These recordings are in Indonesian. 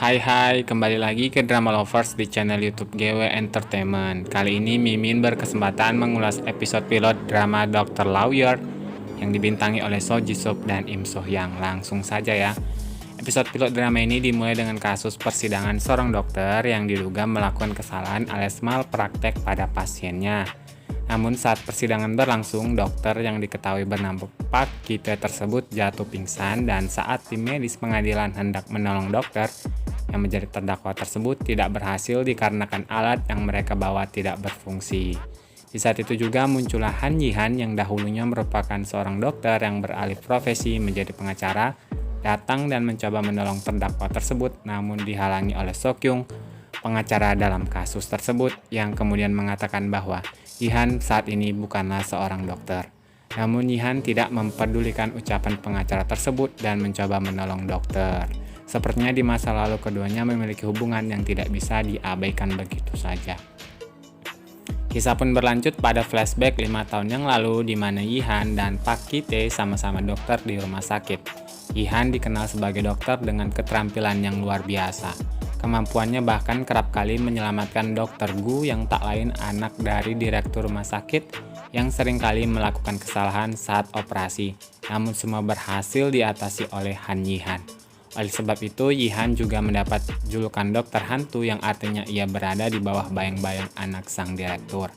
Hai, kembali lagi ke Drama Lovers di channel YouTube GW Entertainment. Kali ini Mimin berkesempatan mengulas episode pilot drama Dr. Lawyer yang dibintangi oleh So Ji Sub dan Im So Hyang. Langsung saja ya. Episode pilot drama ini dimulai dengan kasus persidangan seorang dokter yang diduga melakukan kesalahan alias malpraktek pada pasiennya. Namun saat persidangan berlangsung, dokter yang diketahui bernama Pak Ki-tae tersebut jatuh pingsan dan saat tim medis pengadilan hendak menolong dokter yang menjadi terdakwa tersebut tidak berhasil dikarenakan alat yang mereka bawa tidak berfungsi. Di saat itu juga muncullah Han Yi-han yang dahulunya merupakan seorang dokter yang beralih profesi menjadi pengacara, datang dan mencoba menolong terdakwa tersebut namun dihalangi oleh So Kyung, pengacara dalam kasus tersebut yang kemudian mengatakan bahwa Yi-han saat ini bukanlah seorang dokter. Namun Yi-han tidak memperdulikan ucapan pengacara tersebut dan mencoba menolong dokter. Sepertinya di masa lalu keduanya memiliki hubungan yang tidak bisa diabaikan begitu saja. Kisah pun berlanjut pada flashback 5 tahun yang lalu di mana Yi-han dan Pak Ki-tae sama-sama dokter di rumah sakit. Yi-han dikenal sebagai dokter dengan keterampilan yang luar biasa. Kemampuannya bahkan kerap kali menyelamatkan Dr. Gu yang tak lain anak dari direktur rumah sakit yang seringkali melakukan kesalahan saat operasi, namun semua berhasil diatasi oleh Han Yi-han. Oleh sebab itu, Yi-han juga mendapat julukan dokter hantu yang artinya ia berada di bawah bayang-bayang anak sang direktur.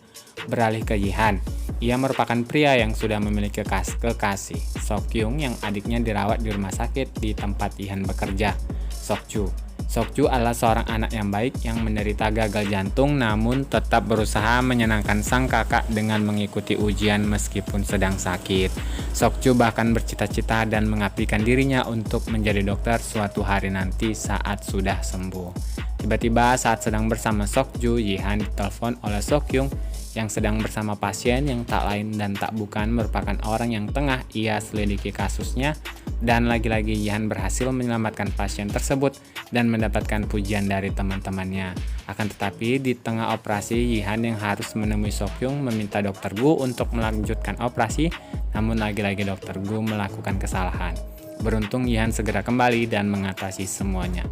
Beralih ke Yi-han, ia merupakan pria yang sudah memiliki kekasih, So Kyung yang adiknya dirawat di rumah sakit di tempat Yi-han bekerja, Sokju. Sokju adalah seorang anak yang baik yang menderita gagal jantung namun tetap berusaha menyenangkan sang kakak dengan mengikuti ujian meskipun sedang sakit. Sokju bahkan bercita-cita dan mengabdikan dirinya untuk menjadi dokter suatu hari nanti saat sudah sembuh. Tiba-tiba saat sedang bersama Sokju, Yi-han ditelepon oleh So Kyung yang sedang bersama pasien yang tak lain dan tak bukan merupakan orang yang tengah ia selidiki kasusnya, dan lagi-lagi Yi-han berhasil menyelamatkan pasien tersebut dan mendapatkan pujian dari teman-temannya. Akan tetapi di tengah operasi, Yi-han yang harus menemui So Kyung meminta Dr. Gu untuk melanjutkan operasi, namun lagi-lagi Dr. Gu melakukan kesalahan. Beruntung Yi-han segera kembali dan mengatasi semuanya.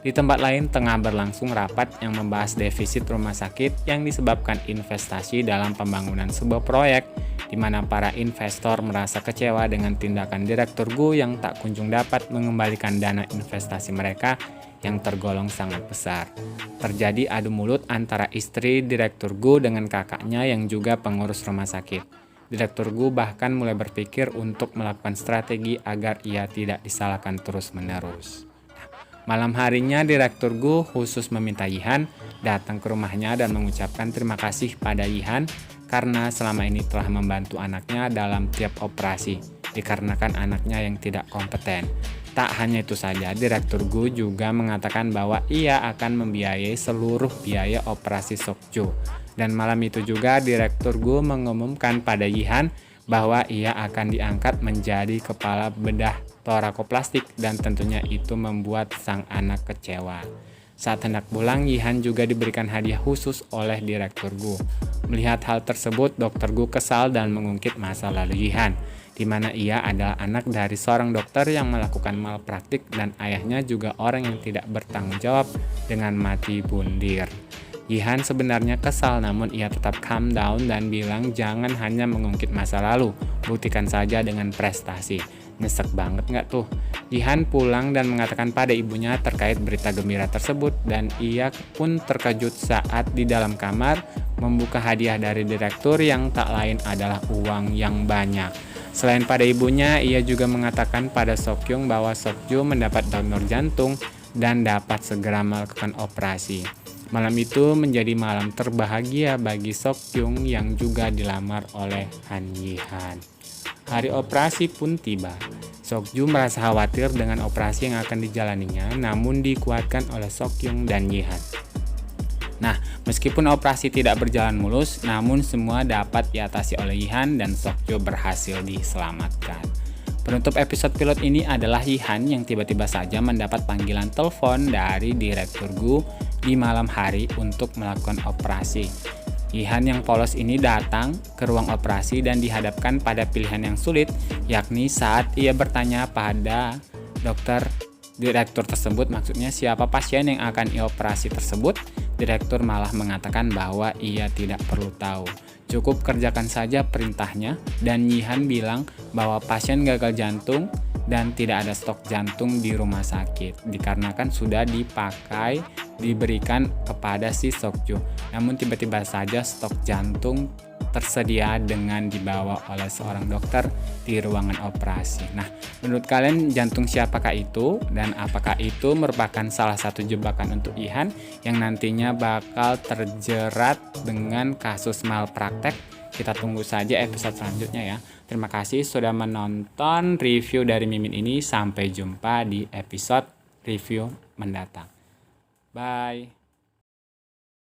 Di tempat lain tengah berlangsung rapat yang membahas defisit rumah sakit yang disebabkan investasi dalam pembangunan sebuah proyek di mana para investor merasa kecewa dengan tindakan Direktur Gu yang tak kunjung dapat mengembalikan dana investasi mereka yang tergolong sangat besar. Terjadi adu mulut antara istri Direktur Gu dengan kakaknya yang juga pengurus rumah sakit. Direktur Gu bahkan mulai berpikir untuk melakukan strategi agar ia tidak disalahkan terus-menerus. Malam harinya Direktur Gu khusus meminta Yi-han datang ke rumahnya dan mengucapkan terima kasih pada Yi-han karena selama ini telah membantu anaknya dalam tiap operasi dikarenakan anaknya yang tidak kompeten. Tak hanya itu saja, Direktur Gu juga mengatakan bahwa ia akan membiayai seluruh biaya operasi Sokju. Dan malam itu juga Direktur Gu mengumumkan pada Yi-han bahwa ia akan diangkat menjadi kepala bedah torakoplastik dan tentunya itu membuat sang anak kecewa. Saat hendak pulang, Yi-han juga diberikan hadiah khusus oleh Direktur Gu. Melihat hal tersebut, Dr. Gu kesal dan mengungkit masa lalu Yi-han, di mana ia adalah anak dari seorang dokter yang melakukan malpraktik dan ayahnya juga orang yang tidak bertanggung jawab dengan mati bundir. Yi-han sebenarnya kesal namun ia tetap calm down dan bilang jangan hanya mengungkit masa lalu, buktikan saja dengan prestasi. Nyesek banget nggak tuh? Yi-han pulang dan mengatakan pada ibunya terkait berita gembira tersebut dan ia pun terkejut saat di dalam kamar membuka hadiah dari direktur yang tak lain adalah uang yang banyak. Selain pada ibunya, ia juga mengatakan pada So Kyung bahwa Sokju mendapat donor jantung dan dapat segera melakukan operasi. Malam itu menjadi malam terbahagia bagi So Kyung yang juga dilamar oleh Han Yi-han. Hari operasi pun tiba. Sokju merasa khawatir dengan operasi yang akan dijalaninya, namun dikuatkan oleh So Kyung dan Yi-han. Nah, meskipun operasi tidak berjalan mulus, namun semua dapat diatasi oleh Yi-han dan Sokju berhasil diselamatkan. Penutup episode pilot ini adalah Yi-han yang tiba-tiba saja mendapat panggilan telepon dari Direktur Gu di malam hari untuk melakukan operasi. Yi-han yang polos ini datang ke ruang operasi dan dihadapkan pada pilihan yang sulit, yakni saat ia bertanya pada dokter direktur tersebut, maksudnya siapa pasien yang akan dioperasi tersebut, direktur malah mengatakan bahwa ia tidak perlu tahu. Cukup kerjakan saja perintahnya, dan Yihan bilang bahwa pasien gagal jantung dan tidak ada stok jantung di rumah sakit dikarenakan sudah diberikan kepada si Sokju. Namun tiba-tiba saja stok jantung tersedia dengan dibawa oleh seorang dokter di ruangan operasi. Nah, menurut kalian jantung siapakah itu, dan apakah itu merupakan salah satu jebakan untuk Yihan yang nantinya bakal terjerat dengan kasus malpraktek? Kita tunggu saja episode selanjutnya ya. Terima kasih sudah menonton review dari Mimin ini. Sampai jumpa di episode review mendatang. Bye.